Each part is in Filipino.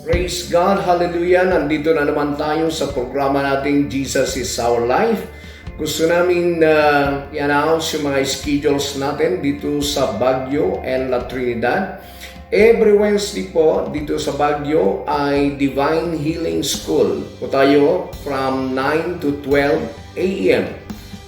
Praise God, hallelujah. Nandito na naman tayo sa programa nating Jesus is Our Life. Gusto namin i-announce yung mga schedules natin dito sa Baguio and La Trinidad. Every Wednesday po dito sa Baguio ay Divine Healing School po tayo from 9 to 12 a.m.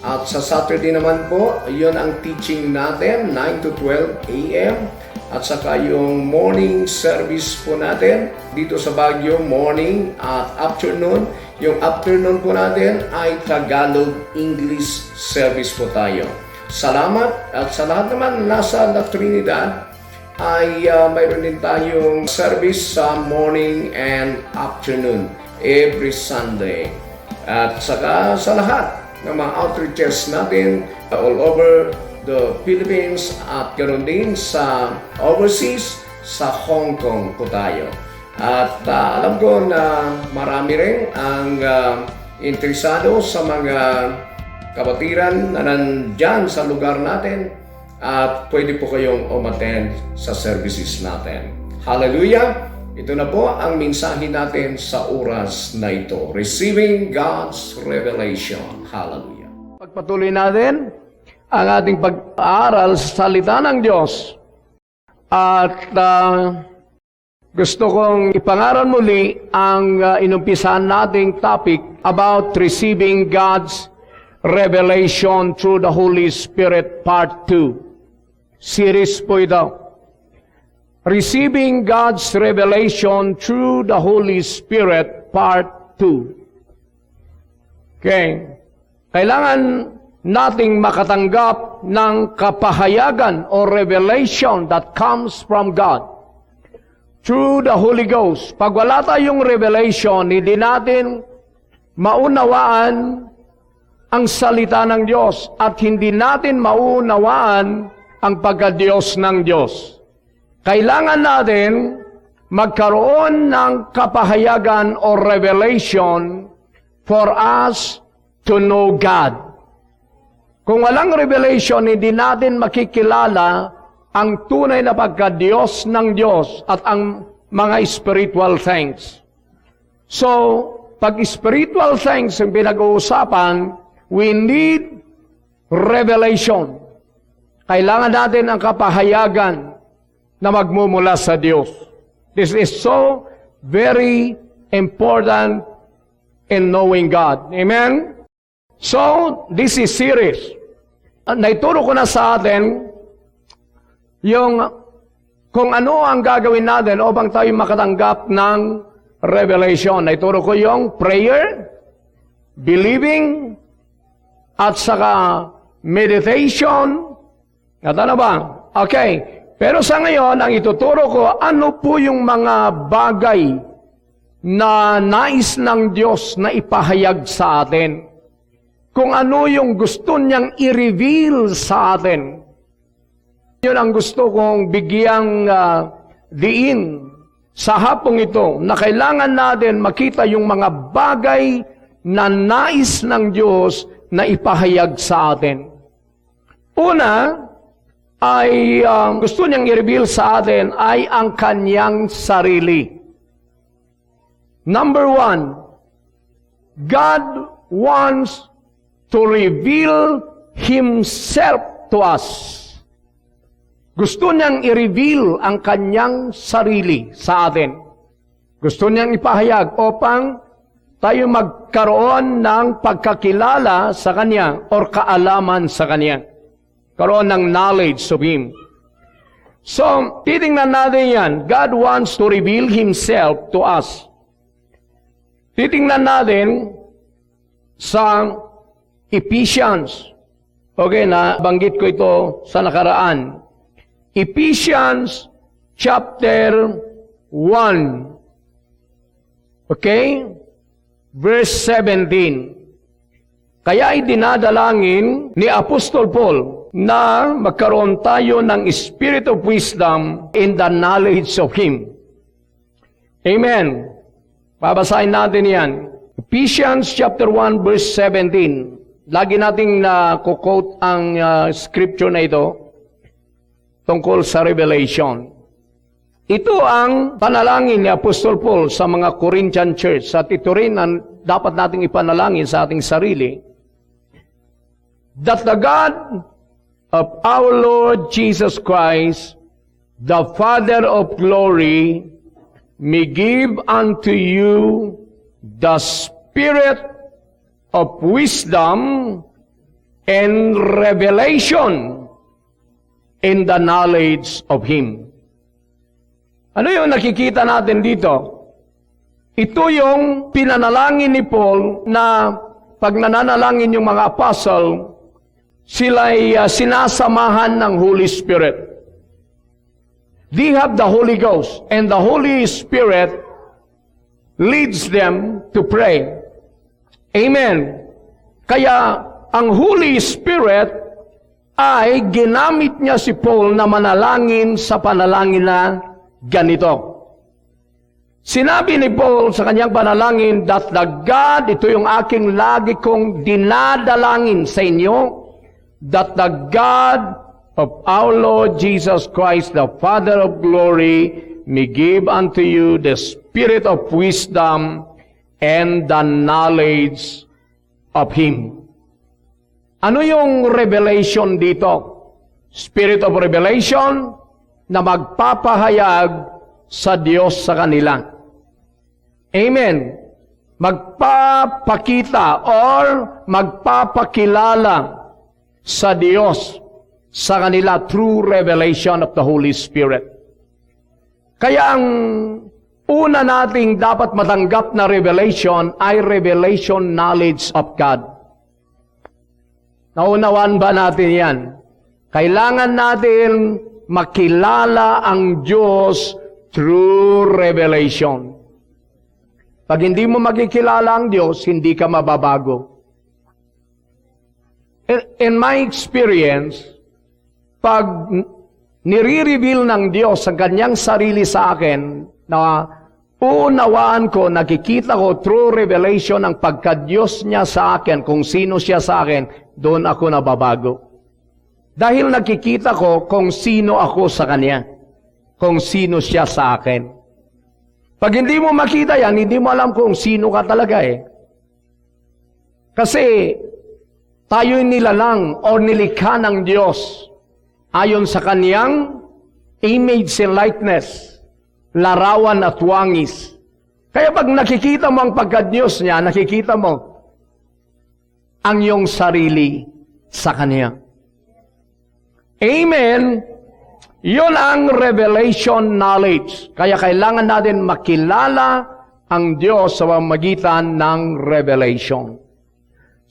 At sa Saturday naman po, yun ang teaching natin, 9 to 12 a.m. At saka yung morning service po natin dito sa Baguio, morning at afternoon. Yung afternoon po natin ay Tagalog English service po tayo. Salamat at sa lahat naman nasa La Trinidad ay mayroon din tayong service sa morning and afternoon every Sunday. At saka sa lahat ng mga outreaches natin all over the Philippines at ganoon din sa overseas, sa Hong Kong po tayo. At alam ko na marami rin ang interesado sa mga kapatiran na nandyan sa lugar natin at pwede po kayong umattend sa services natin. Hallelujah! Ito na po ang mensahe natin sa oras na ito. Receiving God's Revelation. Hallelujah! Pagpatuloy natin ang ating pag-aaral sa salita ng Diyos. At gusto kong ipangaral muli ang inumpisahan nating topic about receiving God's revelation through the Holy Spirit Part 2. Series po ito. Receiving God's revelation through the Holy Spirit Part 2. Okay. Kailangan nating makatanggap ng kapahayagan o revelation that comes from God through the Holy Ghost. Pag wala tayong revelation, hindi natin maunawaan ang salita ng Diyos at hindi natin maunawaan ang pagka-Diyos ng Diyos. Kailangan natin magkaroon ng kapahayagan o revelation for us to know God. Kung walang revelation, hindi natin makikilala ang tunay na pagka-Diyos ng Diyos at ang mga spiritual things. So, pag spiritual things ang pinag-uusapan, we need revelation. Kailangan natin ang kapahayagan na magmumula sa Diyos. This is so very important in knowing God. Amen? So, this is serious. Naituro ko na sa atin yung kung ano ang gagawin natin upang tayo makatanggap ng revelation. Naituro ko yung prayer, believing, at saka meditation. At ano ba? Okay. Pero sa ngayon, ang ituturo ko, ano po yung mga bagay na nais ng Diyos na ipahayag sa atin. Kung ano yung gusto niyang i-reveal sa atin. Yun ang gusto kong bigyang diin sa hapong ito na kailangan natin makita yung mga bagay na nais ng Diyos na ipahayag sa atin. Una, ay gusto niyang i-reveal sa atin ay ang kanyang sarili. Number one, God wants to reveal Himself to us. Gusto niyang i-reveal ang kanyang sarili sa atin. Gusto niyang ipahayag upang tayo magkaroon ng pagkakilala sa Kanya or kaalaman sa Kanya. Karoon ng knowledge of Him. So, titingnan natin yan. God wants to reveal Himself to us. Titingnan natin sa Ephesians. Okay, nabanggit ko ito sa nakaraan. Ephesians chapter 1. Okay? Verse 17. Kaya ay dinadalangin ni Apostol Paul na magkaroon tayo ng spirit of wisdom in the knowledge of Him. Amen. Babasahin natin yan. Ephesians chapter 1 verse 17. Lagi nating na-quote ang scripture na ito tungkol sa revelation. Ito ang panalangin ni Apostol Paul sa mga Corinthian church. At ito rin ang dapat nating ipanalangin sa ating sarili. That the God of our Lord Jesus Christ, the Father of glory, may give unto you the spirit of wisdom and revelation in the knowledge of Him. Ano yung nakikita natin dito? Ito yung pinanalangin ni Paul na pag nananalangin yung mga apostle, sila'y sinasamahan ng Holy Spirit. They have the Holy Ghost, and the Holy Spirit leads them to pray. Amen. Kaya ang Holy Spirit ay ginamit niya si Paul na manalangin sa panalangin na ganito. Sinabi ni Paul sa kanyang panalangin that the God, ito yung aking lagi kong dinadalangin sa inyo, that the God of our Lord Jesus Christ, the Father of glory, may give unto you the spirit of wisdom and the knowledge of Him. Ano yung revelation dito? Spirit of revelation na magpapahayag sa Diyos sa kanila. Amen. Magpapakita or magpapakilala sa Diyos sa kanila through revelation of the Holy Spirit. Kaya ang una nating dapat matanggap na revelation ay revelation knowledge of God. Naunawaan ba natin yan? Kailangan natin makilala ang Diyos through revelation. Pag hindi mo makikilala ang Diyos, hindi ka mababago. In my experience, pag nire-reveal ng Diyos ang kanyang sarili sa akin, na unawaan ko, nakikita ko through revelation ang pagka-Diyos niya sa akin, kung sino siya sa akin, doon ako nababago. Dahil nakikita ko kung sino ako sa Kanya, kung sino siya sa akin. Pag hindi mo makita yan, hindi mo alam kung sino ka talaga eh. Kasi tayo'y nilalang o nilikha ng Diyos ayon sa Kaniyang image and likeness, larawan at wangis. Kaya pag nakikita mo ang pagka-Diyos niya, nakikita mo ang iyong sarili sa Kanya. Amen. Yun ang revelation knowledge. Kaya kailangan natin makilala ang Diyos sa pamamagitan ng revelation.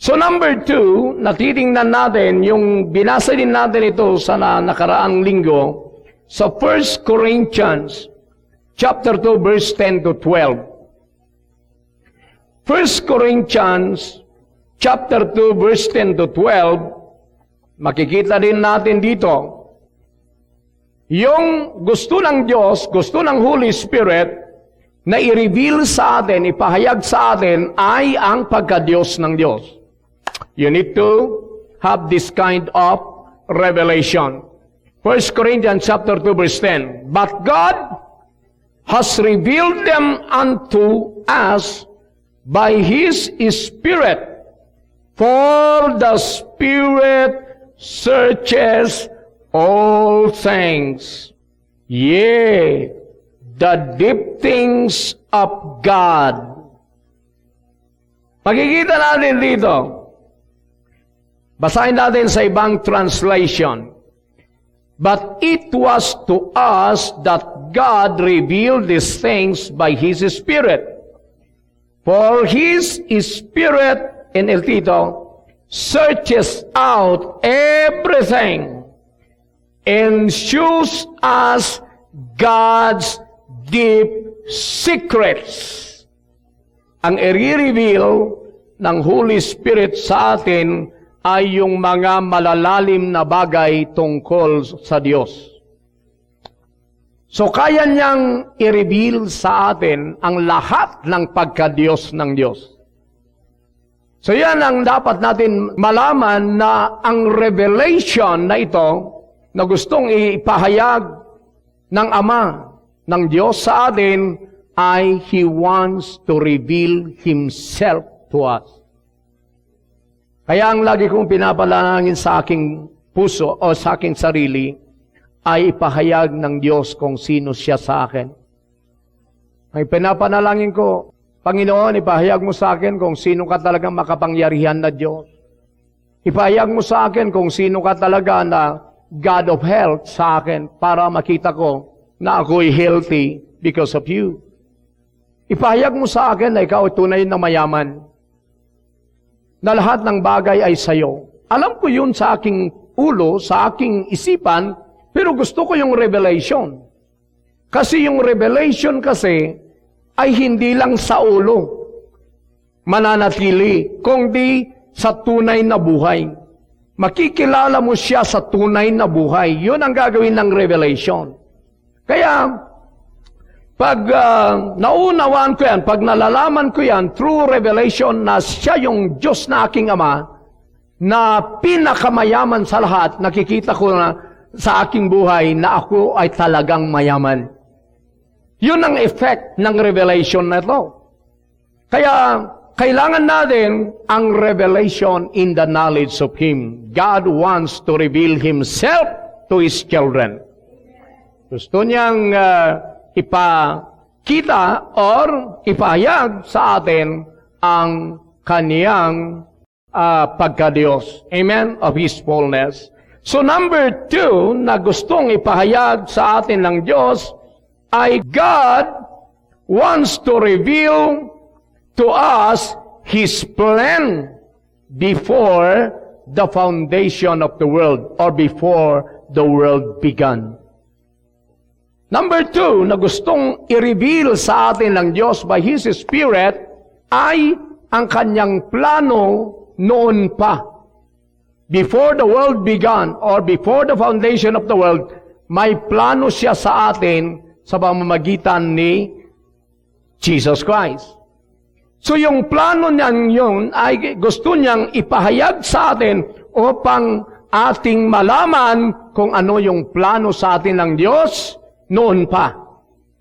So number 2, natitingnan natin, yung binasa din natin ito sa nakaraang linggo, sa 1 Corinthians chapter 2, verse 10 to 12. 1 Corinthians chapter 2, verse 10 to 12, makikita din natin dito, yung gusto ng Diyos, gusto ng Holy Spirit, na i-reveal sa atin, ipahayag sa atin, ay ang pagka-Diyos ng Diyos. You need to have this kind of revelation. 1 Corinthians chapter 2, verse 10. But God has revealed them unto us by His Spirit. For the Spirit searches all things, yea, the deep things of God. Makikita natin dito. Basahin natin sa ibang translation. But it was to us that God revealed these things by His Spirit. For His Spirit, NLT ito, searches out everything and shows us God's deep secrets. Ang i-reveal ng Holy Spirit sa atin ay yung mga malalalim na bagay tungkol sa Diyos. So kaya niyang i-reveal sa atin ang lahat ng pagka-Diyos ng Diyos. So yan ang dapat natin malaman, na ang revelation na ito, na gustong ipahayag ng Ama, ng Diyos sa atin ay He wants to reveal Himself to us. Kaya ang lagi kong pinapanalangin sa aking puso o sa aking sarili ay ipahayag ng Diyos kung sino siya sa akin. Ay pinapanalangin ko, Panginoon, ipahayag mo sa akin kung sino ka talagang makapangyarihan na Diyos. Ipahayag mo sa akin kung sino ka talaga na God of health sa akin para makita ko na ako'y healthy because of you. Ipahayag mo sa akin na ikaw ay tunay na mayaman, na lahat ng bagay ay sayo. Alam ko yun sa aking ulo, sa aking isipan, pero gusto ko yung revelation. Kasi yung revelation kasi ay hindi lang sa ulo mananatili, kundi sa tunay na buhay. Makikilala mo siya sa tunay na buhay. Yun ang gagawin ng revelation. Kaya, pag naunawaan ko yan, pag nalalaman ko yan, through revelation na siya yung Diyos na aking Ama, na pinakamayaman sa lahat, nakikita ko na sa aking buhay na ako ay talagang mayaman. Yun ang effect ng revelation na ito. Kaya, kailangan natin ang revelation in the knowledge of Him. God wants to reveal Himself to His children. Gusto niyang ipakita or ipahayag sa atin ang kaniyang pagka-Diyos. Amen? Of His fullness. So number 2 na gustong ipahayag sa atin ng Diyos ay God wants to reveal to us His plan before the foundation of the world or before the world began. Number 2 na gustong i-reveal sa atin ng Diyos by His Spirit ay ang kanyang plano noon pa. Before the world began or before the foundation of the world, may plano siya sa atin sa pamamagitan ni Jesus Christ. So yung plano niyang yun ay gusto niyang ipahayag sa atin upang ating malaman kung ano yung plano sa atin ng Diyos noon pa,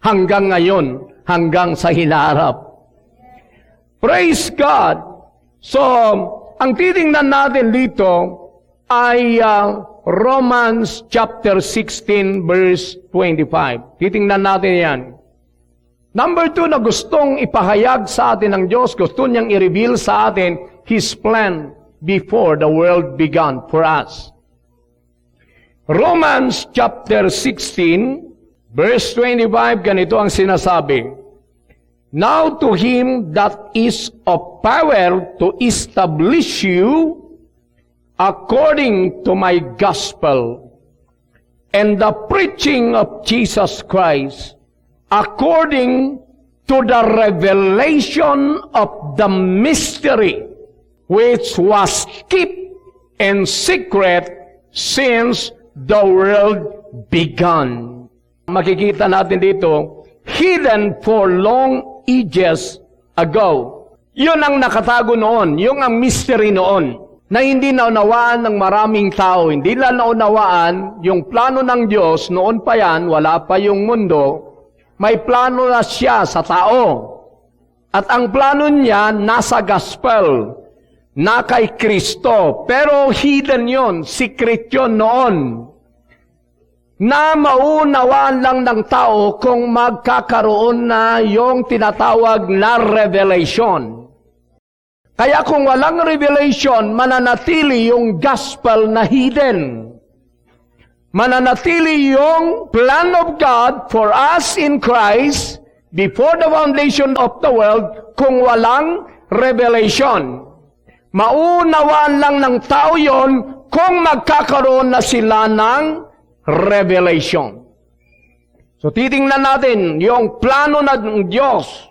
hanggang ngayon, hanggang sa hinaharap. Praise God! So, ang titingnan natin dito ay Romans chapter 16 verse 25. Titingnan natin yan. Number 2 na gustong ipahayag sa atin ng Diyos, gusto niyang i-reveal sa atin His plan before the world began for us. Romans chapter 16 verse 25, ganito ang sinasabi. Now to Him that is of power to establish you according to my gospel and the preaching of Jesus Christ, according to the revelation of the mystery which was kept in secret since the world began. Makikita natin dito, hidden for long ages ago. Yun ang nakatago noon, yung ang mystery noon, na hindi naunawaan ng maraming tao, hindi na naunawaan yung plano ng Diyos, noon pa yan, wala pa yung mundo, may plano na siya sa tao. At ang plano niya nasa gospel, na kay Kristo. Pero hidden yun, secret yun noon. Na maunawaan lang ng tao kung magkakaroon na yung tinatawag na revelation. Kaya kung walang revelation, mananatili yung gospel na hidden. Mananatili yung plan of God for us in Christ before the foundation of the world kung walang revelation. Maunawaan lang ng tao yon kung magkakaroon na sila ng revelation. So titingnan natin yung plano ng Diyos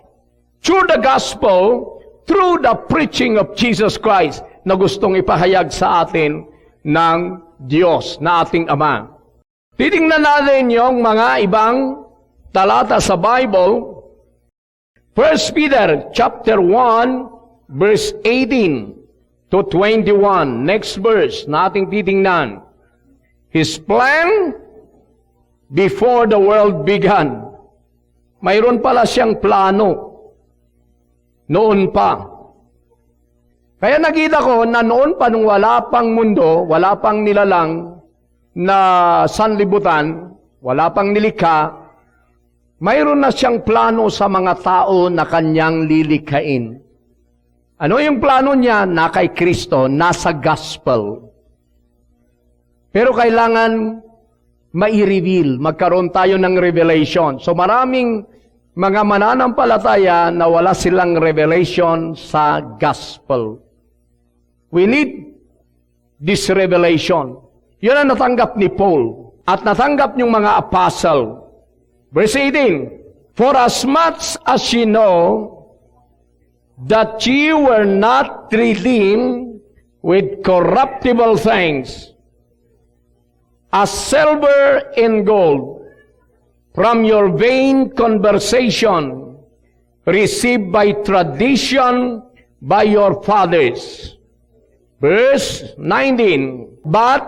through the gospel, through the preaching of Jesus Christ na gustong ipahayag sa atin ng Diyos na ating Ama. Titingnan natin yung mga ibang talata sa Bible. 1 Peter chapter 1 verse 18 to 21. Next verse na ating titingnan. His plan before the world began. mayroon pala siyang plano noon pa. Kaya nakita ko na noon pa nung wala pang mundo, wala pang nilalang na sanlibutan, wala pang nilikha, mayroon na siyang plano sa mga tao na kanyang lilikhain. Ano yung plano niya? Na kay Kristo, nasa gospel. Pero kailangan mai-reveal, magkaroon tayo ng revelation. So maraming mga mananampalataya na wala silang revelation sa gospel. We need this revelation. Yun ang natanggap ni Paul at natanggap yung mga apostle. Verse 18, for as much as ye know that ye were not redeemed with corruptible things, as silver and gold, from your vain conversation, received by tradition by your fathers. Verse 19, but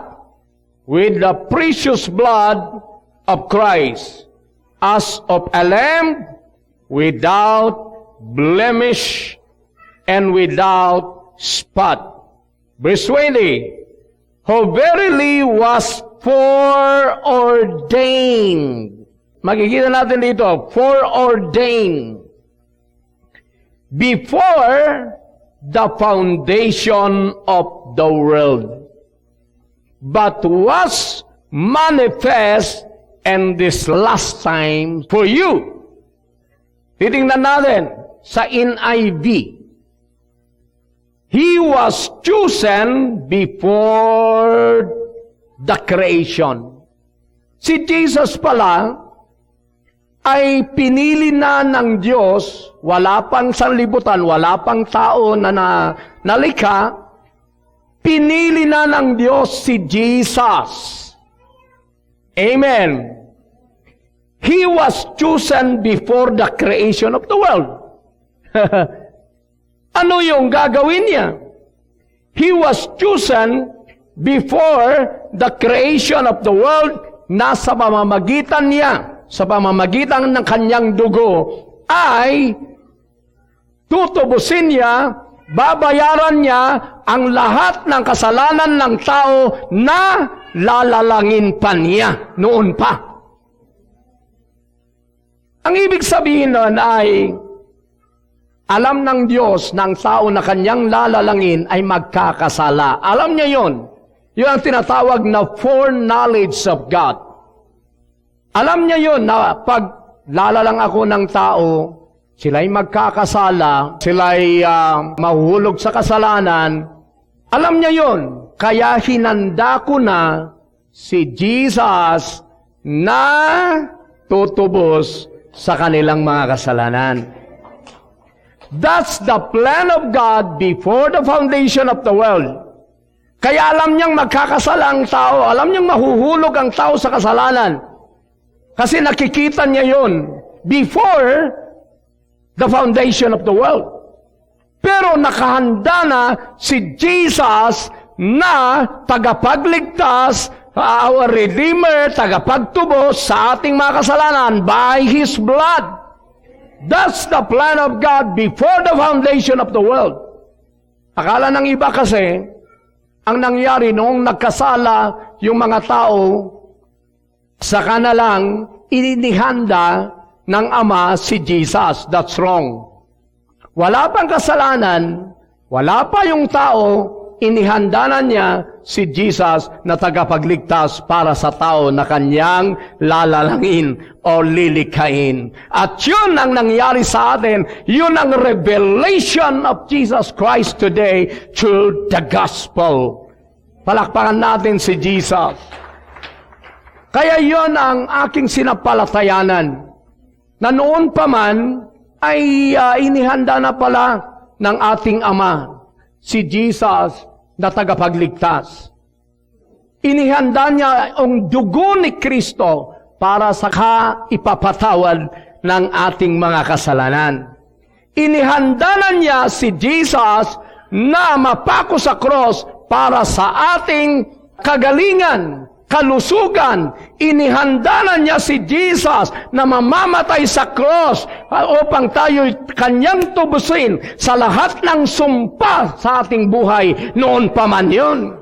with the precious blood of Christ, as of a lamb without blemish and without spot. Verse 20, who verily was foreordained. Makikita natin dito, foreordained. Before the foundation of the world, but was manifest in this last time for you. Titingnan natin sa NIV. He was chosen before the creation. Si Jesus pala ay pinili na ng Diyos, wala pang sanlibutan, wala pang tao na nalikha, pinili na ng Diyos si Jesus. Amen. He was chosen before the creation of the world. Ano yung gagawin niya? He was chosen before the creation of the world na sa pamamagitan niya, sa pamamagitan ng kanyang dugo, ay tutubusin niya, babayaran niya ang lahat ng kasalanan ng tao na lalalangin pa niya noon pa. Ang ibig sabihin nun ay, alam ng Diyos ng tao na kanyang lalalangin ay magkakasala. Alam niya yon. Yun ang tinatawag na foreknowledge of God. Alam niya yon na pag lalalang ako ng tao, sila'y magkakasala, sila'y mahuhulog sa kasalanan. Alam niya yon. Kaya hinanda ko na si Jesus na tutubos sa kanilang mga kasalanan. That's the plan of God before the foundation of the world. Kaya alam niyang magkakasala ang tao, alam niyang mahuhulog ang tao sa kasalanan. Kasi nakikita niya yon before the foundation of the world. Pero nakahanda na si Jesus na tagapagligtas, our Redeemer, tagapagtubos sa ating mga kasalanan by His blood. That's the plan of God before the foundation of the world. Akala ng iba kasi, ang nangyari noong nagkasala yung mga tao, saka na lang inihanda ng Ama si Jesus. That's wrong. Wala pang kasalanan, wala pa yung tao, inihanda na niya si Jesus na tagapagligtas para sa tao na kanyang lalalangin o lilikhain. At yun ang nangyari sa atin, yun ang revelation of Jesus Christ today through the gospel. Palakpakan natin si Jesus. Kaya yun ang aking sinapalatayanan, na noon pa man ay inihanda na pala ng ating Ama si Jesus na tagapagligtas. Inihanda niya ang dugo ni Kristo para sa ipapatawad ng ating mga kasalanan. Inihanda na niya si Jesus na mapako sa cross para sa ating kagalingan, kalusugan. Inihanda na niya si Jesus na mamamatay sa cross upang tayo'y kanyang tubusin sa lahat ng sumpa sa ating buhay. Noon pa man yun.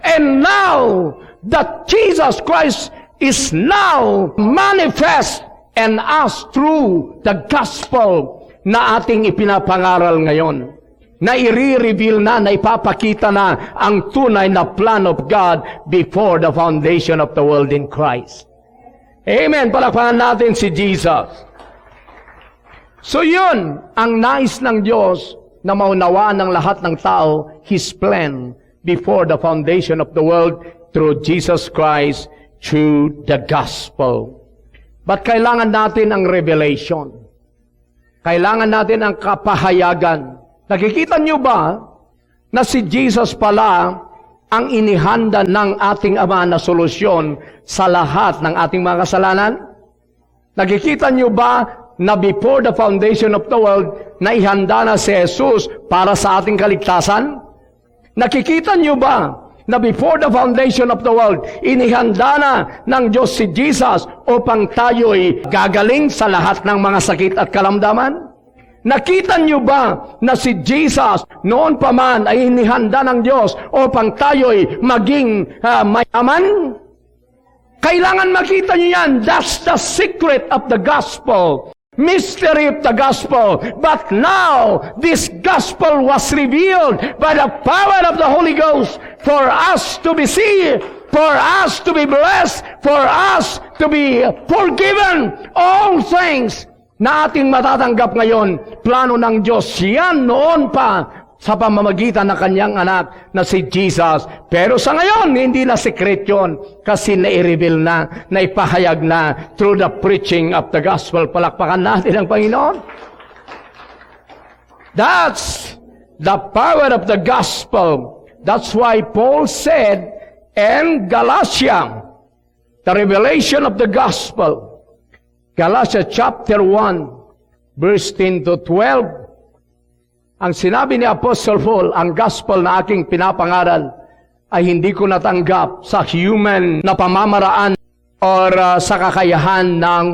And now, that Jesus Christ is now manifest and us through the gospel na ating ipinapangaral ngayon. Na i-reveal na ipapakita na ang tunay na plan of God before the foundation of the world in Christ. Amen. Palakpakan natin si Jesus. So yun, ang nais ng Diyos na maunawaan ng lahat ng tao, His plan before the foundation of the world through Jesus Christ, through the gospel. But kailangan natin ang revelation. Kailangan natin ang kapahayagan. Nakikita niyo ba na si Jesus pala ang inihanda ng ating Ama na solusyon sa lahat ng ating mga kasalanan? Nakikita niyo ba na before the foundation of the world, na ihanda na si Jesus para sa ating kaligtasan? Nakikita niyo ba na before the foundation of the world, inihanda na ng Diyos si Jesus upang tayo'y gagaling sa lahat ng mga sakit at kalamdaman? Nakita niyo ba na si Jesus noon pa man ay inihanda ng Diyos upang tayo'y maging mayaman? Kailangan makita niyo yan. That's the secret of the gospel. Mystery of the gospel. But now, this gospel was revealed by the power of the Holy Ghost for us to be saved, for us to be blessed, for us to be forgiven all things na ating matatanggap ngayon. Plano ng Diyos yan noon pa sa pamamagitan ng kanyang anak na si Jesus. Pero sa ngayon, hindi na secret yun kasi na-reveal na, naipahayag na through the preaching of the gospel. Palakpakan natin ang Panginoon. That's the power of the gospel. That's why Paul said in Galatia, the revelation of the gospel, Galatia chapter 1, verse 10 to 12, ang sinabi ni Apostle Paul, ang gospel na aking pinapangaral ay hindi ko natanggap sa human na pamamaraan or sa kakayahan ng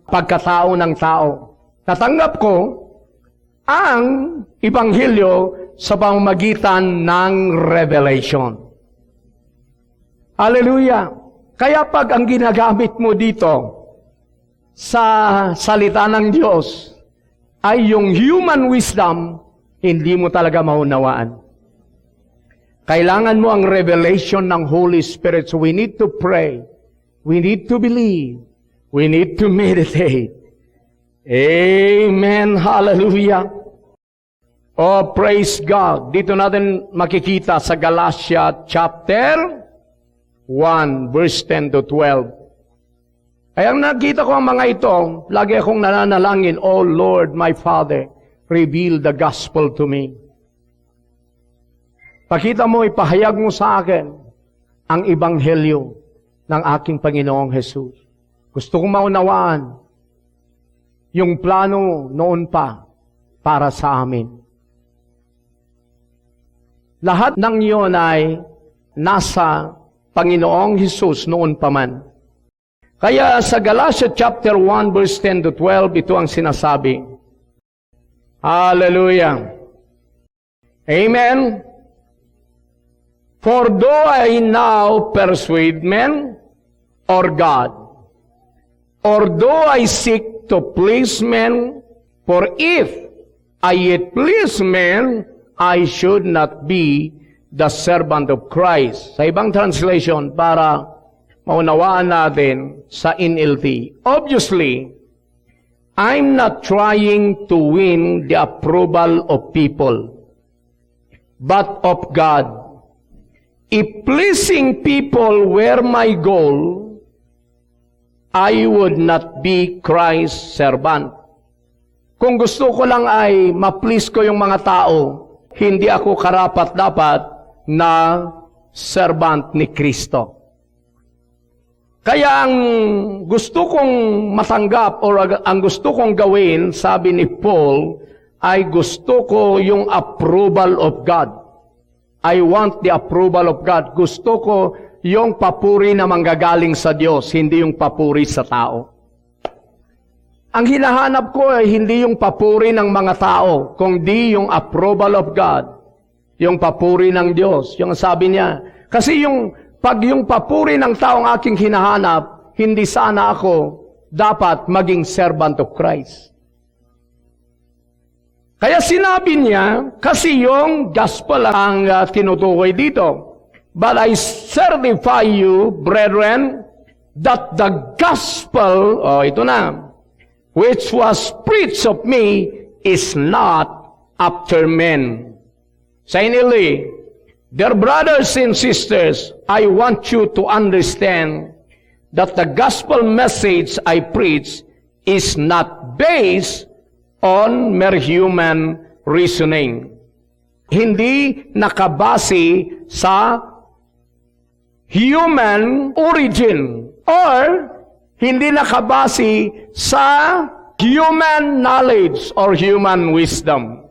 pagkatao ng tao. Natanggap ko ang Ebanghelyo sa pamamagitan ng revelation. Hallelujah! Kaya pag ang ginagamit mo dito sa salita ng Diyos ay yung human wisdom, hindi mo talaga maunawaan. Kailangan mo ang revelation ng Holy Spirit. So we need to pray. We need to believe. We need to meditate. Amen. Hallelujah. Oh, praise God. Dito natin makikita sa Galatia chapter 1, verse 10 to 12. Kaya nakita ko ang mga ito, lagi akong nananalangin, Oh Lord, my Father, reveal the gospel to me. Pakita mo, ipahayag mo sa akin ang ebanghelyo ng aking Panginoong Jesus. Gusto kong maunawaan yung plano noon pa para sa amin. Lahat ng iyon ay nasa Panginoong Jesus noon pa man. Kaya sa Galatia chapter 1 verse 10 to 12, ito ang sinasabi. Hallelujah. Amen. For though I now persuade men or God, or though I seek to please men, for if I yet please men, I should not be the servant of Christ. Sa ibang translation, para maunawaan natin sa NLT. Obviously, I'm not trying to win the approval of people, but of God. If pleasing people were my goal, I would not be Christ's servant. Kung gusto ko lang ay ma-please ko yung mga tao, hindi ako karapat-dapat na servant ni Kristo. Kaya ang gusto kong matanggap o ang gusto kong gawin, sabi ni Paul, ay gusto ko yung approval of God. I want the approval of God. Gusto ko yung papuri na manggagaling sa Diyos, hindi yung papuri sa tao. Ang hinahanap ko ay hindi yung papuri ng mga tao, kundi yung approval of God. Yung papuri ng Diyos. Yung sabi niya, kasi pag yung papuri ng taong aking hinahanap, hindi sana ako dapat maging servant of Christ. Kaya sinabi niya, kasi yung gospel ang tinutukoy dito. But I certify you, brethren, that the gospel, ito na, which was preached of me, is not after men. Finally, dear brothers and sisters, I want you to understand that the gospel message I preach is not based on mere human reasoning. Hindi nakabase sa human origin or hindi nakabase sa human knowledge or human wisdom.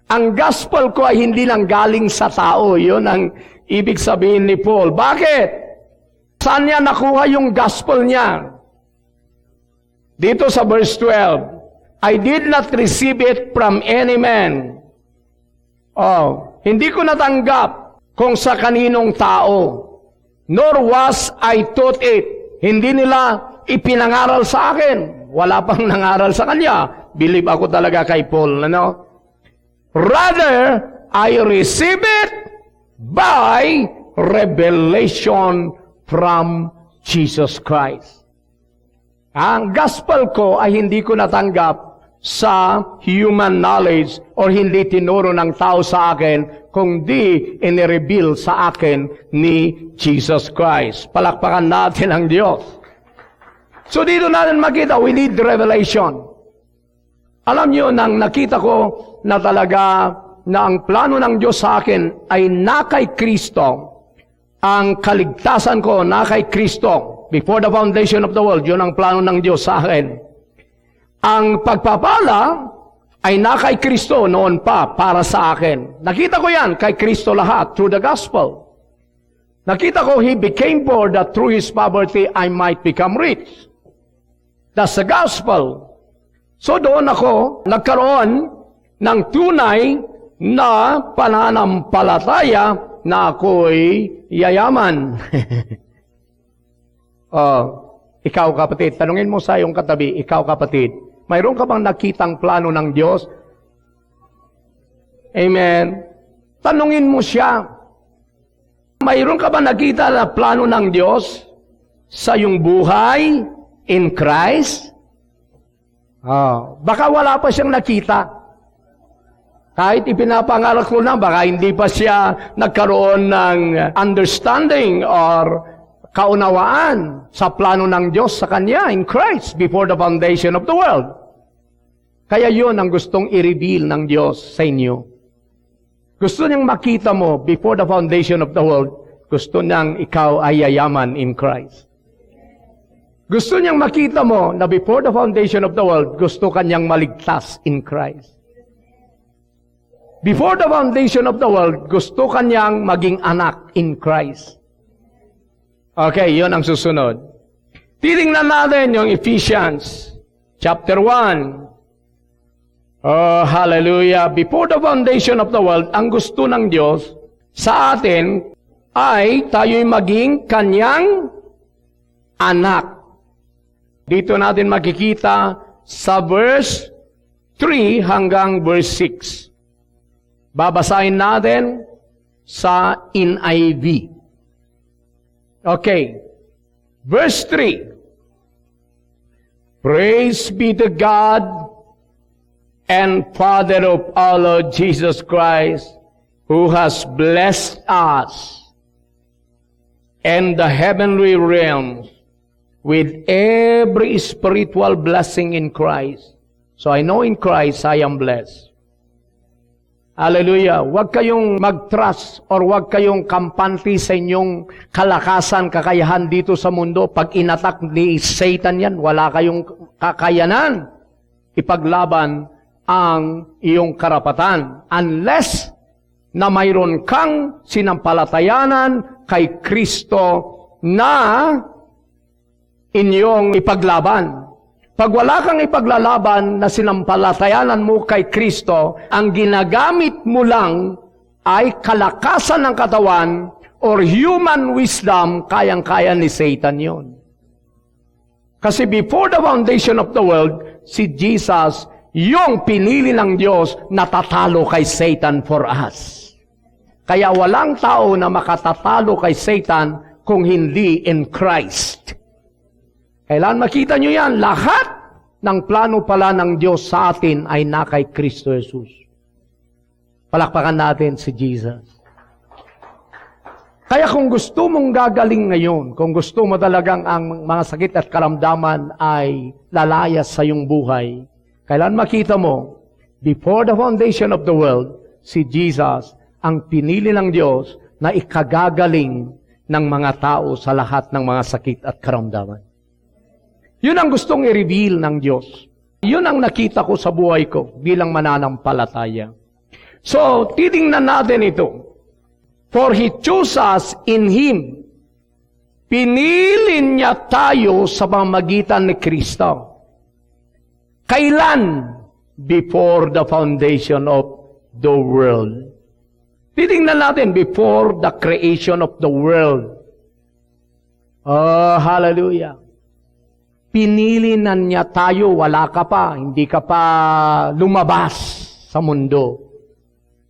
Ang gospel ko ay hindi lang galing sa tao. Yun ang ibig sabihin ni Paul. Bakit? Saan niya nakuha yung gospel niya? Dito sa verse 12. I did not receive it from any man. Hindi ko natanggap kung sa kaninong tao. Nor was I taught it. Hindi nila ipinangaral sa akin. Wala pang nangaral sa kanya. Believe ako talaga kay Paul. Rather, I receive it by revelation from Jesus Christ. Ang gospel ko ay hindi ko natanggap sa human knowledge or hindi tinuro ng tao sa akin, kundi inireveal sa akin ni Jesus Christ. Palakpakan natin ang Diyos. So dito natin makita, we need revelation. Alam niyo, nang nakita ko na talaga na ang plano ng Diyos sa akin ay na kay Kristo, ang kaligtasan ko na kay Kristo, before the foundation of the world, yun ang plano ng Diyos sa akin. Ang pagpapala ay na kay Kristo noon pa para sa akin. Nakita ko yan kay Kristo lahat through the gospel. Nakita ko, He became poor that through His poverty I might become rich. That's the gospel. So doon ako nagkaroon ng tunay na pananampalataya na ako'y yayaman. Ikaw kapatid, tanungin mo sa iyong katabi, ikaw kapatid, mayroon ka bang nakitang plano ng Diyos? Amen. Tanungin mo siya. Mayroon ka bang nakita na plano ng Diyos sa iyong buhay in Christ? Baka wala pa siyang nakita. Kahit ipinapangaral ko na, baka hindi pa siya nagkaroon ng understanding or kaunawaan sa plano ng Diyos sa Kanya in Christ before the foundation of the world. Kaya yun ang gustong i-reveal ng Diyos sa inyo. Gusto niyang makita mo before the foundation of the world, gusto niyang ikaw ay yayaman in Christ. Gusto niyang makita mo na before the foundation of the world, gusto kanyang maligtas in Christ. Before the foundation of the world, gusto kanyang maging anak in Christ. Okay, yun ang susunod. Titingnan natin yung Ephesians chapter 1. Oh, hallelujah. Before the foundation of the world, ang gusto ng Diyos sa atin ay tayo'y maging kanyang anak. Dito natin makikita sa verse 3 hanggang verse 6. Babasahin natin sa NIV. Okay. Verse 3. Praise be to God and Father of our Lord Jesus Christ, who has blessed us in the heavenly realms with every spiritual blessing in Christ. So I know in Christ I am blessed. Hallelujah. Huwag kayong mag-trust or huwag kayong kampante sa inyong kalakasan, kakayahan dito sa mundo. Pag inatak ni Satan yan, wala kayong kakayanan ipaglaban ang iyong karapatan. Unless na mayroon kang sinampalatayanan kay Kristo na inyong ipaglaban. Pag wala kang ipaglalaban na sinampalatayanan mo kay Kristo, ang ginagamit mo lang ay kalakasan ng katawan or human wisdom, kayang-kaya ni Satan yon. Kasi before the foundation of the world, si Jesus, yung pinili ng Diyos, natatalo kay Satan for us. Kaya walang tao na makatatalo kay Satan kung hindi in Christ. Kailan makita nyo yan? Lahat ng plano pala ng Diyos sa atin ay na kay Kristo Jesus. Palakpakan natin si Jesus. Kaya kung gusto mong gagaling ngayon, kung gusto mo talagang ang mga sakit at karamdaman ay lalayas sa iyong buhay, kailan makita mo, before the foundation of the world, si Jesus ang pinili ng Diyos na ikagagaling ng mga tao sa lahat ng mga sakit at karamdaman. Yun ang gustong i-reveal ng Diyos. Yun ang nakita ko sa buhay ko bilang mananampalataya. So, titingnan natin ito. For He chose us in Him. Pinili niya tayo sa pamamagitan ni Kristo. Kailan? Before the foundation of the world. Titingnan natin, before the creation of the world. Oh, hallelujah. Pinili na niya tayo, wala ka pa, hindi ka pa lumabas sa mundo.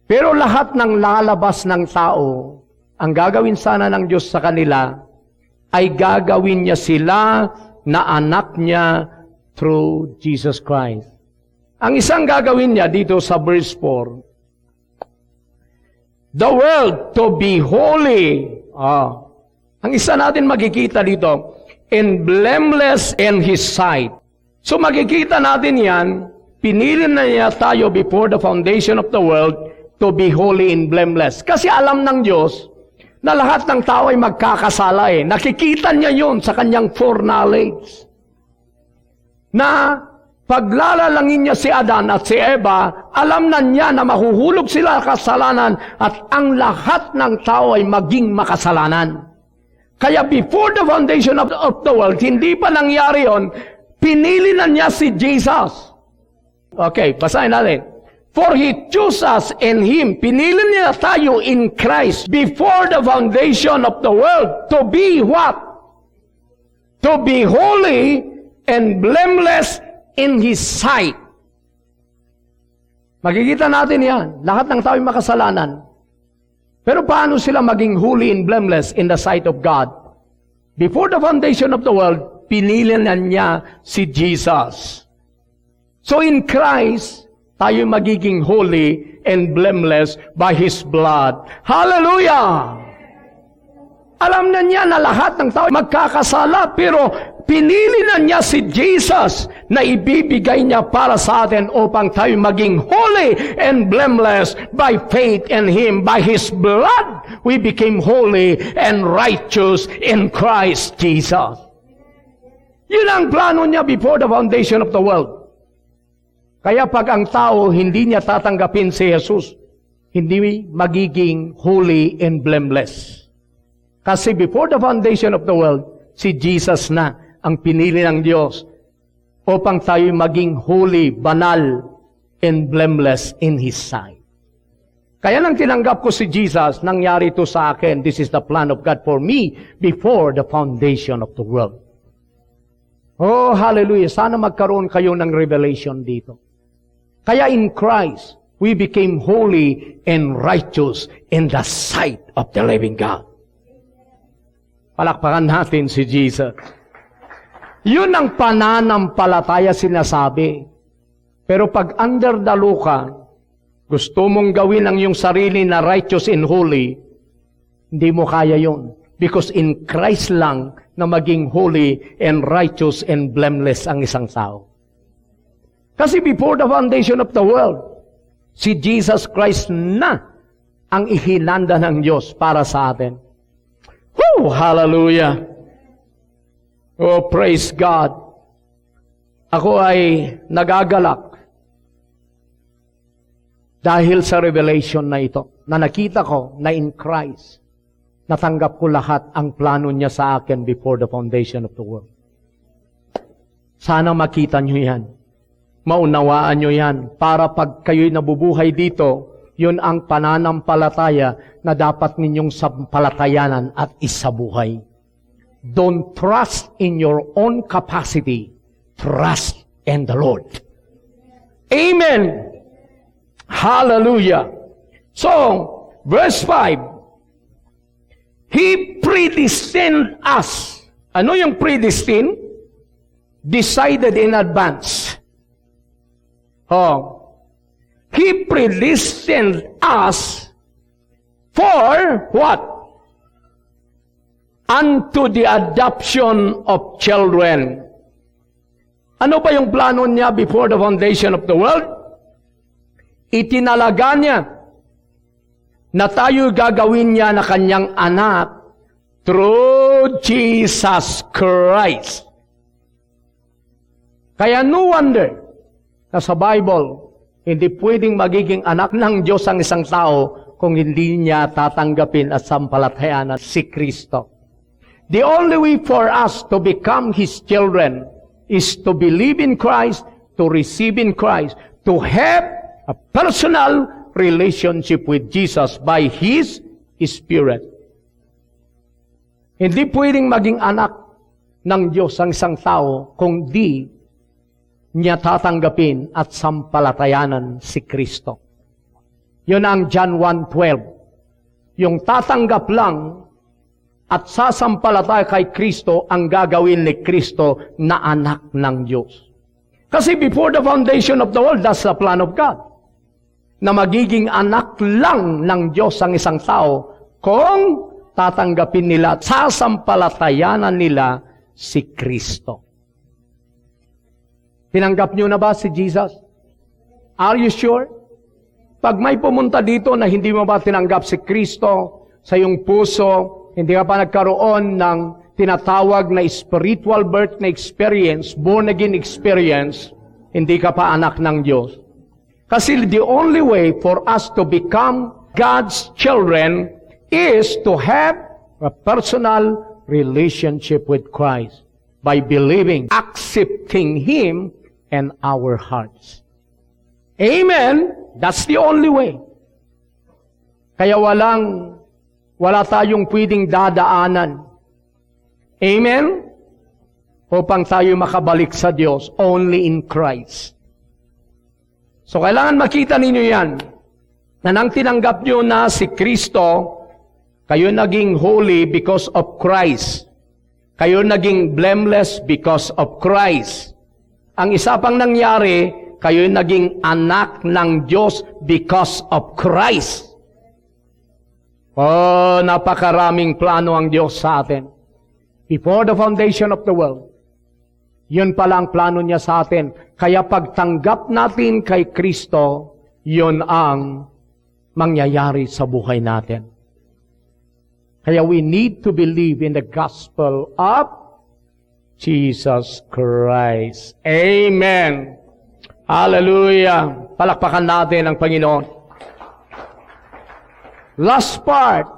Pero lahat ng lalabas ng tao, ang gagawin sana ng Diyos sa kanila, ay gagawin niya sila na anak niya through Jesus Christ. Ang isang gagawin niya dito sa verse 4, the world to be holy. Ang isa natin makikita dito, and blameless in His sight. So makikita natin yan, pinili na niya tayo before the foundation of the world to be holy and blameless. Kasi alam ng Diyos na lahat ng tao ay magkakasala eh. Nakikita niya yun sa kanyang foreknowledge. Na paglalalangin niya si Adan at si Eva, alam na niya na mahuhulog sila kasalanan at ang lahat ng tao ay maging makasalanan. Kaya before the foundation of the world, hindi pa nangyari yon, pinili na niya si Jesus. Okay, basahin natin. For He chose us in Him. Pinili niya tayo in Christ before the foundation of the world to be what? To be holy and blameless in His sight. Makikita natin yan. Lahat ng tao ay makasalanan. Pero paano sila maging holy and blameless in the sight of God? Before the foundation of the world, pinili na niya si Jesus. So in Christ, tayo magiging holy and blameless by His blood. Hallelujah! Alam na niya na lahat ng tao magkakasala, pero pinili na niya si Jesus na ibibigay niya para sa atin upang tayo maging holy and blameless by faith in Him. By His blood, we became holy and righteous in Christ Jesus. Yun ang plano niya before the foundation of the world. Kaya pag ang tao hindi niya tatanggapin si Jesus, hindi magiging holy and blameless. Kasi before the foundation of the world, si Jesus na ang pinili ng Diyos upang tayo maging holy, banal, and blameless in His sight. Kaya nang tinanggap ko si Jesus, nangyari ito sa akin. This is the plan of God for me before the foundation of the world. Oh, hallelujah. Sana magkaroon kayo ng revelation dito. Kaya in Christ, we became holy and righteous in the sight of the living God. Palakpakan natin si Jesus. Yun ang pananampalataya sinasabi. Pero pag under the law ka, gusto mong gawin ang iyong sarili na righteous and holy, hindi mo kaya yun. Because in Christ lang na maging holy and righteous and blameless ang isang tao. Kasi before the foundation of the world, si Jesus Christ na ang ihinanda ng Diyos para sa atin. Woo! Hallelujah! Oh, praise God! Ako ay nagagalak Dahil sa revelation na ito, na nakita ko na in Christ, natanggap ko lahat ang plano niya sa akin before the foundation of the world. Sana makita nyo yan. Maunawaan nyo yan. Para pag kayo'y nabubuhay dito, yun ang pananampalataya na dapat ninyong sampalatayanan at isabuhay. Don't trust in your own capacity. Trust in the Lord. Amen. Hallelujah. So, verse 5. He predestined us. Ano yung predestined? Decided in advance. Oh. He predestined us for what? Unto the adoption of children. Ano ba yung plano niya before the foundation of the world? Itinalaga niya na tayo gagawin niya na kanyang anak through Jesus Christ. Kaya no wonder na sa Bible, hindi pwedeng magiging anak ng Diyos ang isang tao kung hindi niya tatanggapin at sampalatayanan si Kristo. The only way for us to become His children is to believe in Christ, to receive in Christ, to have a personal relationship with Jesus by His Spirit. Hindi pwedeng maging anak ng Diyos ang isang tao kung di niya tatanggapin at sampalatayanan si Kristo. Yun ang John 1:12. Yung tatanggap lang at sasampalataya kay Kristo ang gagawin ni Kristo na anak ng Diyos. Kasi before the foundation of the world, that's the plan of God. Na magiging anak lang ng Diyos ang isang tao kung tatanggapin nila at sasampalatayanan nila si Kristo. Tinanggap nyo na ba si Jesus? Are you sure? Pag may pumunta dito na hindi mo ba tinanggap si Kristo sa iyong puso, hindi ka pa nagkaroon ng tinatawag na spiritual birth na experience, born again experience, hindi ka pa anak ng Diyos. Kasi the only way for us to become God's children is to have a personal relationship with Christ by believing, accepting Him in our hearts. Amen? That's the only way. Kaya wala tayong pwedeng dadaanan. Amen? Upang tayo makabalik sa Diyos, only in Christ. So, kailangan makita ninyo yan, na nang tinanggap nyo na si Kristo, kayo naging holy because of Christ. Kayo naging blameless because of Christ. Ang isa pang nangyari, kayo naging anak ng Diyos because of Christ. Oh, napakaraming plano ang Diyos sa atin. Before the foundation of the world, yun pala ang plano niya sa atin. Kaya pagtanggap natin kay Kristo, yun ang mangyayari sa buhay natin. Kaya we need to believe in the gospel of Jesus Christ. Amen. Hallelujah. Palakpakan natin ang Panginoon. Last part.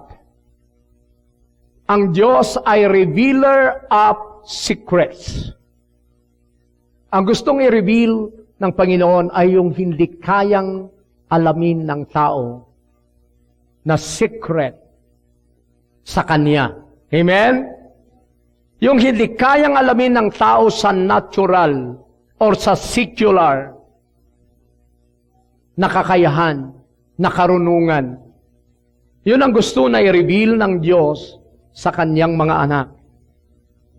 Ang Diyos ay revealer of secrets. Ang gustong i-reveal ng Panginoon ay yung hindi kayang alamin ng tao na secret sa Kanya. Amen? Yung hindi kayang alamin ng tao sa natural or sa secular na kakayahan, na karunungan. Yun ang gusto na i-reveal ng Diyos sa Kanyang mga anak.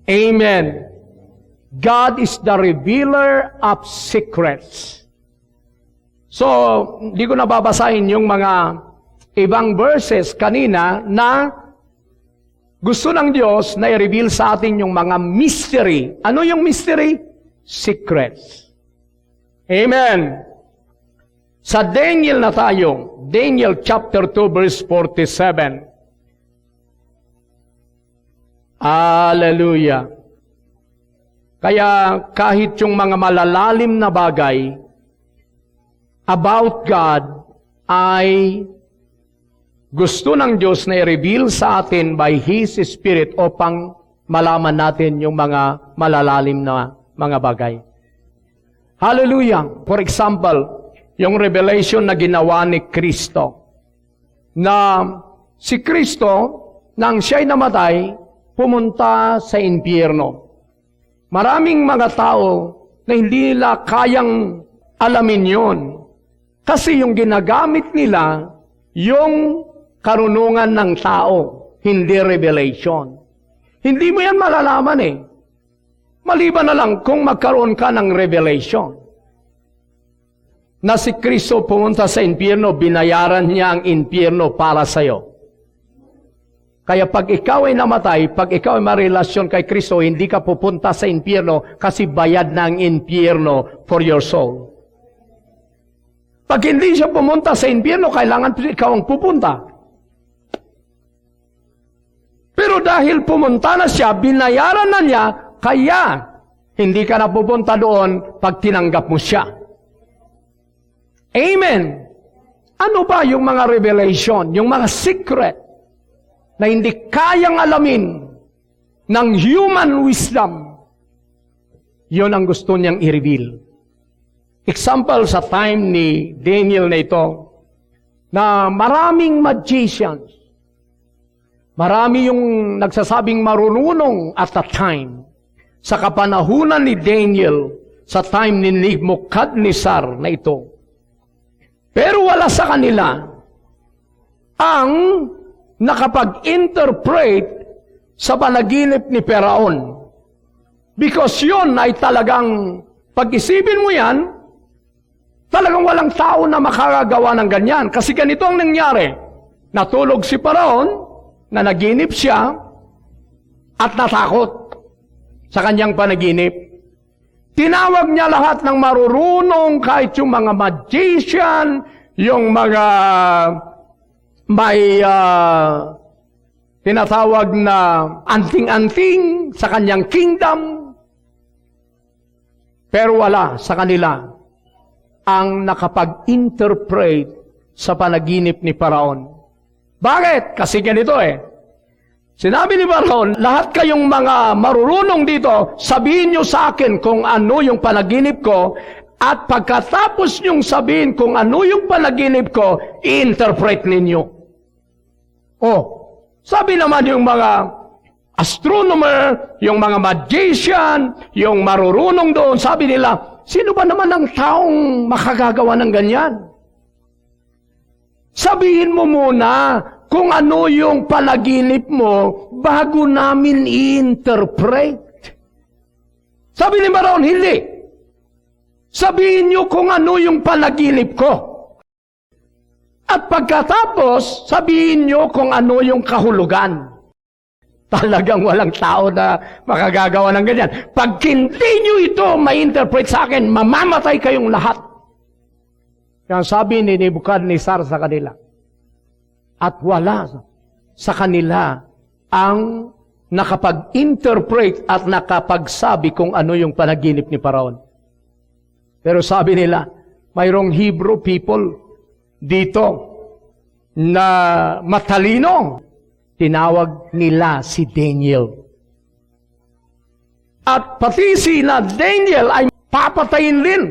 Amen. God is the revealer of secrets. So, hindi ko nababasahin yung mga ibang verses kanina na gusto ng Diyos na i-reveal sa atin yung mga mystery. Ano yung mystery? Secrets. Amen. Sa Daniel na tayo, Daniel chapter 2 verse 47. Hallelujah. Kaya kahit yung mga malalalim na bagay about God ay gusto ng Diyos na i-reveal sa atin by His Spirit upang malaman natin yung mga malalalim na mga bagay. Hallelujah! For example, yung revelation na ginawa ni Kristo, na si Kristo, nang siya'y namatay, pumunta sa impyerno. Maraming mga tao na hindi nila kayang alamin yon. Kasi yung ginagamit nila, yung karunungan ng tao, hindi revelation. Hindi mo yan malalaman eh. Maliban na lang kung magkaroon ka ng revelation. Na si Kristo pumunta sa impyerno, binayaran niya ang impyerno para sa'yo. Kaya pag ikaw ay namatay, pag ikaw ay marelasyon kay Kristo, hindi ka pupunta sa impyerno kasi bayad na ang impyerno for your soul. Pag hindi siya pumunta sa impyerno, kailangan ikaw ang pupunta. Pero dahil pumunta na siya, binayaran na niya, kaya hindi ka na pupunta doon pag tinanggap mo siya. Amen. Ano ba yung mga revelation, yung mga secret na hindi kayang alamin ng human wisdom? Yun ang gusto niyang i-reveal. Example sa time ni Daniel na ito, na maraming magicians, marami yung nagsasabing marunong at the time. Sa kapanahunan ni Daniel, sa time ni Nebuchadnezzar na ito. Pero wala sa kanila ang nakapag-interpret sa panaginip ni Faraon. Because yun ay talagang, pag-isipin mo yan, talagang walang tao na makakagawa ng ganyan. Kasi ganito ang nangyari. Natulog si Faraon, na naginip siya, at natakot sa kanyang panaginip. Tinawag niya lahat ng marurunong, kahit yung mga magician, yung mga may tinatawag na anting-anting sa kanyang kingdom. Pero wala sa kanila ang nakapag-interpret sa panaginip ni Faraon. Bakit? Kasi ganito eh. Sinabi ni Faraon, lahat kayong mga marurunong dito, sabihin nyo sa akin kung ano yung panaginip ko, at pagkatapos nyong sabihin kung ano yung panaginip ko, i-interpret ninyo. Oh, sabi naman yung mga astronomer, yung mga magician, yung marurunong doon, sabi nila, sino ba naman ang taong makagagawa ng ganyan? Sabihin mo muna kung ano yung panaginip mo bago namin i-interpret. Sabi ni Faraon, hindi. Sabihin nyo kung ano yung panaginip ko. At pagkatapos, sabihin nyo kung ano yung kahulugan. Talagang walang tao na makagagawa ng ganyan. Pag hindi nyo ito ma-interpret sa akin, mamamatay kayong lahat. Yan sabi ni Nebuchadnezzar sa kanila. At wala sa kanila ang nakapag-interpret at nakapagsabi kung ano yung panaginip ni Faraon. Pero sabi nila, mayroong Hebrew people dito na matalino. Tinawag nila si Daniel. At pati si na Daniel ay papatayin din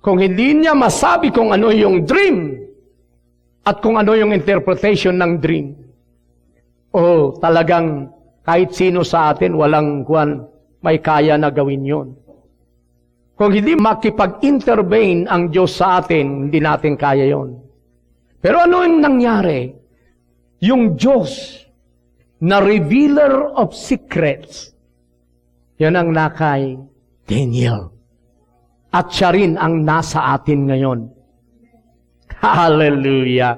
kung hindi niya masabi kung ano yung dream at kung ano yung interpretation ng dream. Oh, talagang kahit sino sa atin, walang may kaya na gawin yon. Kung hindi makipag-intervene ang Diyos sa atin, hindi natin kaya yon. Pero ano yung nangyari? Yung Diyos na revealer of secrets, yan ang nakay Daniel. At siya rin ang nasa atin ngayon. Hallelujah.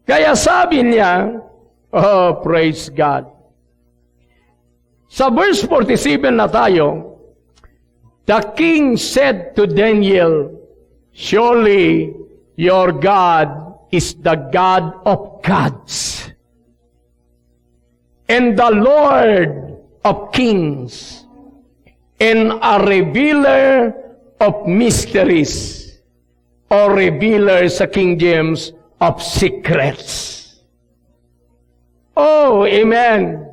Kaya sabi niya, oh, praise God. Sa verse 47 na tayo, the king said to Daniel, surely your God is the God of gods and the Lord of kings and a revealer of mysteries. o revealer sa King James of secrets. Oh, amen.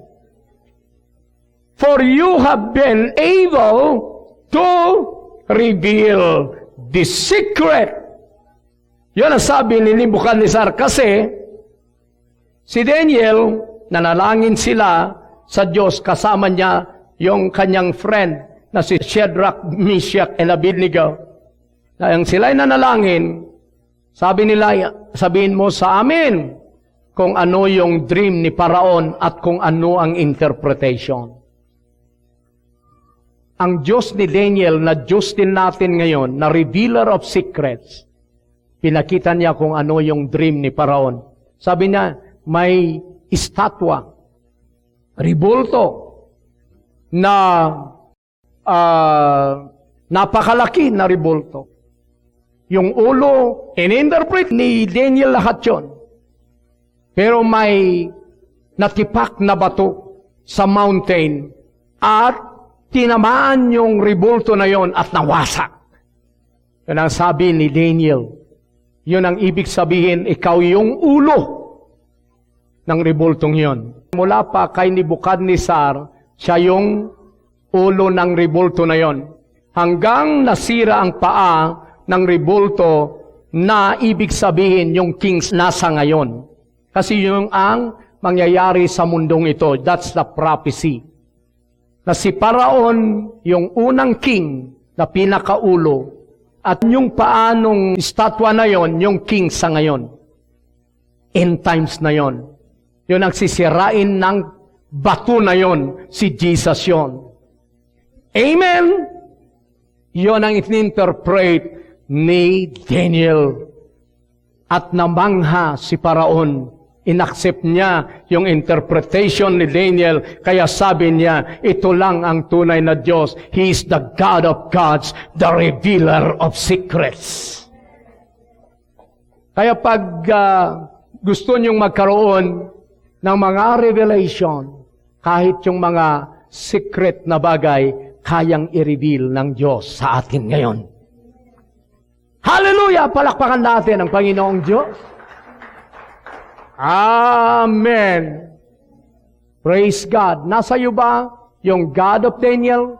For you have been able to reveal the secret. Yun ang sabi ni Nebuchadnezzar kasi si Daniel, nanalangin sila sa Diyos, kasama niya yung kanyang friend na si Shadrach, Meshach, and Abednego. Na yung sila'y nanalangin, sabi nila, sabihin mo sa amin kung ano yung dream ni Paraon at kung ano ang interpretation. Ang Diyos ni Daniel na Diyos din natin ngayon, na revealer of secrets, pinakita niya kung ano yung dream ni Paraon. Sabi niya, may estatwa, ribulto, na napakalaki na ribulto. Yung ulo, in-interpret ni Daniel lahat yun. Pero may natipak na bato sa mountain at tinamaan yung ribulto na yon at nawasak. Yun ang sabi ni Daniel. Yun ang ibig sabihin, ikaw yung ulo ng ribultong yon. Mula pa kay Nebuchadnezzar, siya yung ulo ng ribulto na yon. Hanggang nasira ang paa ng ribulto na ibig sabihin yung kings nasa ngayon. Kasi yung ang mangyayari sa mundong ito, that's the prophecy. Na si Paraon, yung unang king na pinakaulo, at yung paanong estatwa na yon, yung king sa ngayon. End times na yon. Yun ang sisirain ng bato na yon, si Jesus yon. Amen? Yun ang ininterpret ni Daniel. At namangha si Paraon. Inaccept niya yung interpretation ni Daniel. Kaya sabi niya, ito lang ang tunay na Diyos. He is the God of gods, the revealer of secrets. Kaya pag gusto niyong magkaroon ng mga revelation, kahit yung mga secret na bagay, kayang i-reveal ng Diyos sa atin ngayon. Hallelujah! Palakpakan natin ang Panginoong Diyos. Amen. Praise God. Nasa iyo ba yung God of Daniel?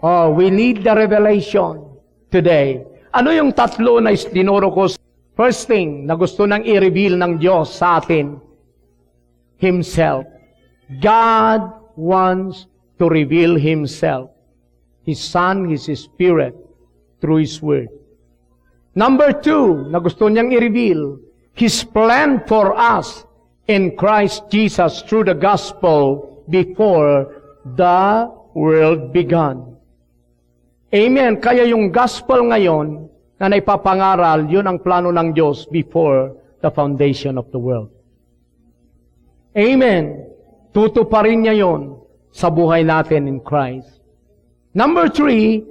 Oh, we need the revelation today. Ano yung tatlo na dinuro ko? First thing na gusto nang i-reveal ng Diyos sa atin, Himself. God wants to reveal Himself. His Son, His Spirit, through His Word. Number two, na gusto niyang i-reveal, His plan for us in Christ Jesus through the gospel before the world began. Amen. Kaya yung gospel ngayon na naipapangaral, yun ang plano ng Diyos before the foundation of the world. Amen. Tutuparin niya yun sa buhay natin in Christ. Number three,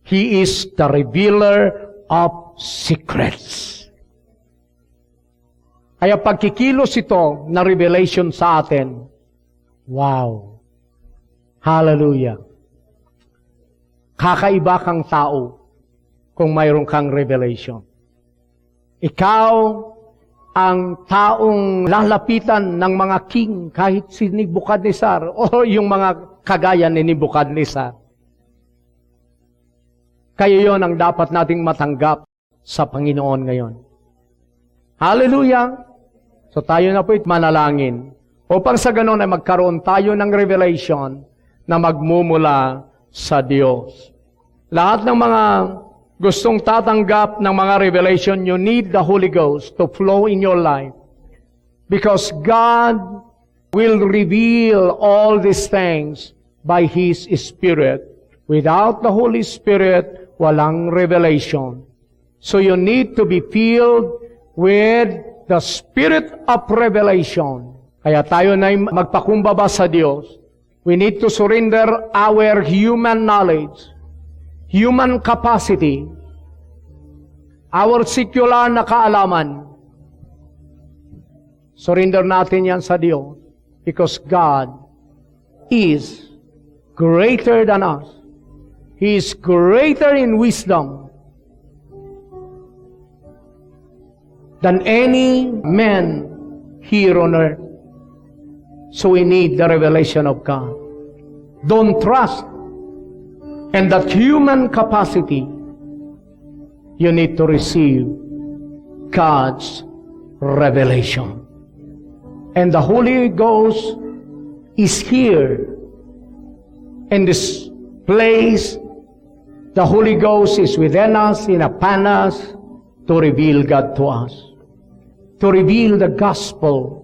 He is the revealer of secrets. Kaya pagkikilos ito na revelation sa atin, wow! Hallelujah! Kakaiba kang tao kung mayroon kang revelation. Ikaw ang taong lalapitan ng mga king kahit si Nebuchadnezzar o yung mga kagaya ni Nebuchadnezzar. Kaya yon ang dapat nating matanggap sa Panginoon ngayon. Hallelujah! So tayo na po'y manalangin upang sa ganon ay magkaroon tayo ng revelation na magmumula sa Diyos. Lahat ng mga gustong tatanggap ng mga revelation, you need the Holy Ghost to flow in your life. Because God will reveal all these things by His Spirit. Without the Holy Spirit, walang revelation. So you need to be filled with the Spirit of revelation. Kaya tayo na magpakumbaba sa Diyos. We need to surrender our human knowledge, human capacity, our secular na kaalaman. Surrender natin yan sa Diyos because God is greater than us. He is greater in wisdom. than any man here on earth. So we need the revelation of God. Don't trust in that human capacity. You need to receive God's revelation. And the Holy Ghost is here in this place. The Holy Ghost is within us, upon us, to reveal God to us, to reveal the gospel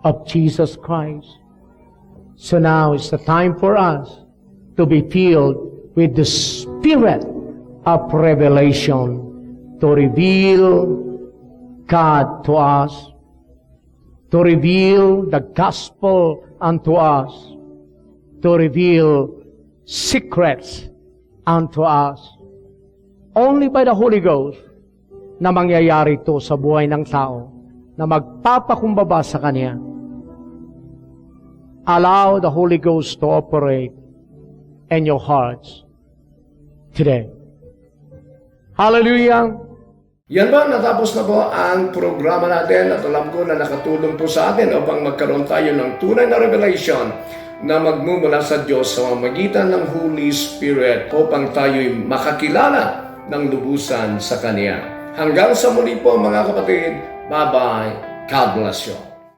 of Jesus Christ. So now is the time for us to be filled with the Spirit of revelation, to reveal God to us, to reveal the gospel unto us, to reveal secrets unto us. Only by the Holy Ghost na mangyayari ito sa buhay ng tao na magpapakumbaba sa Kanya. Allow the Holy Ghost to operate in your hearts today. Hallelujah! Yan ba, natapos na po ang programa natin at alam ko na nakatulong po sa atin upang magkaroon tayo ng tunay na revelation na magmumula sa Diyos sa pamamagitan ng Holy Spirit upang tayo'y makakilala ng lubusan sa Kanya. Hanggang sa muli po mga kapatid, bye-bye, God bless you.